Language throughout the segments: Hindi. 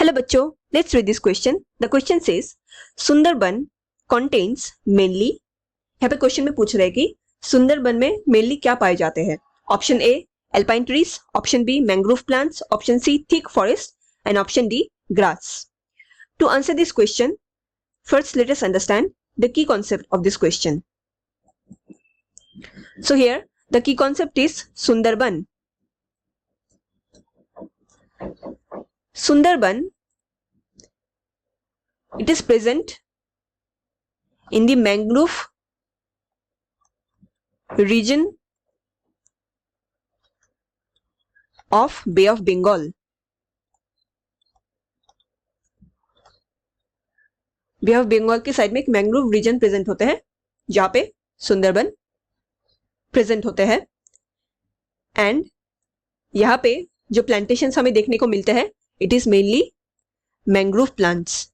Hello बच्चों, let's read this question. The question says Sundarban contains mainly, यहाँ पे क्वेश्चन में पूछ रहे हैं कि सुंदरबन में मेनली क्या पाए जाते हैं. Option A alpine trees, option B mangrove plants, option C thick forest and option D grass. To answer this question, first let us understand the key concept of this question. So here the key concept is Sundarban. Sundarban, it is present in the mangrove region of Bay of Bengal. Bay of Bengal के साइड में एक मैंग्रोव रीजन प्रेजेंट होते हैं जहां पे सुंदरबन प्रेजेंट होते हैं. एंड यहाँ पे जो प्लांटेशंस हमें देखने को मिलते हैं it is mainly mangrove plants.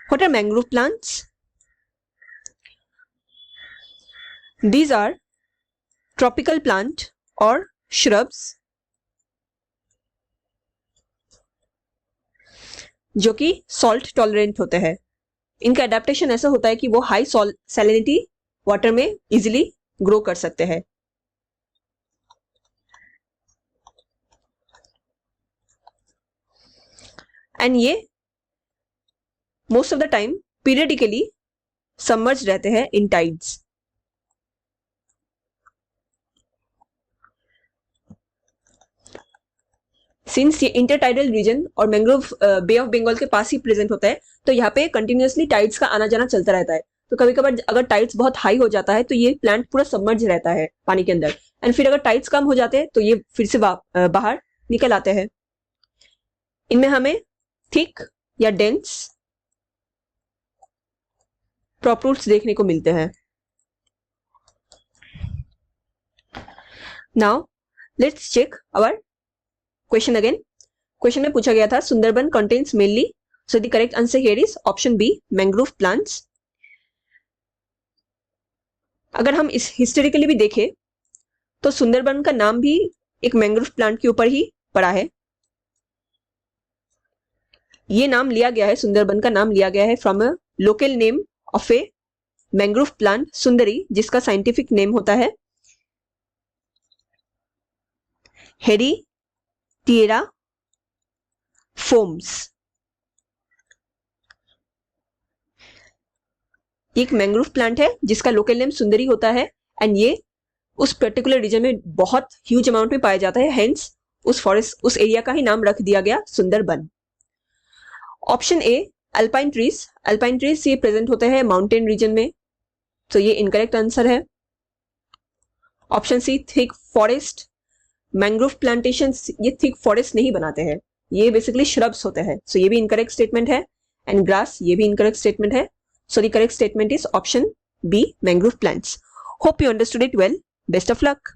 What are mangrove plants? These are tropical plant और श्रब्स जो कि सॉल्ट टॉलरेंट होते हैं. इनका एडेप्टेशन ऐसा होता है कि वो हाई सैलिनिटी वाटर में इजीली ग्रो कर सकते हैं. एंड ये most of the time periodically submerge रहते हैं इन टाइड्स. सिंस ये इंटरटाइडल रीजन और मैंग्रोव बे ऑफ बंगाल के पास ही प्रेजेंट होता है तो यहाँ पे कंटिन्यूअसली टाइड्स का आना जाना चलता रहता है. तो कभी कभार अगर टाइड्स बहुत हाई हो जाता है तो ये प्लांट पूरा सबमर्ज रहता है पानी के अंदर. एंड फिर अगर टाइड्स कम हो जाते हैं तो ये फिर से बाहर निकल आते हैं. इनमें हमें थिक या डेंस प्रॉप-रूट्स देखने को मिलते हैं. Now let's check our question again. Question में पूछा गया था Sundarban contains mainly, so the correct answer here is option B mangrove plants. अगर हम इस हिस्टोरिकली भी देखें तो सुंदरबन का नाम भी एक मैंग्रोव प्लांट के ऊपर ही पड़ा है. ये नाम लिया गया है, सुंदरबन का नाम लिया गया है from a local name of A mangrove plant सुंदरी, जिसका साइंटिफिक नेम होता है हेरिटिएरा फोम्स. एक मैंग्रोव प्लांट है जिसका लोकल नेम सुंदरी होता है. एंड ये उस पर्टिकुलर रीजन में बहुत ह्यूज अमाउंट में पाया जाता है, हेंस उस फॉरेस्ट उस एरिया का ही नाम रख दिया गया Sundarban. Option A alpine trees, alpine trees ये प्रेजेंट होते हैं माउंटेन रीजन में, तो ये इनकरेक्ट आंसर है. Option C thick forest, mangrove plantations ये थिक फॉरेस्ट नहीं बनाते हैं, ये बेसिकली श्रब्स होते हैं, सो ये भी इनकरेक्ट स्टेटमेंट है. एंड ग्रास ये भी इनकरेक्ट स्टेटमेंट है. So the correct statement is option B, mangrove plants. Hope you understood it well. Best of luck.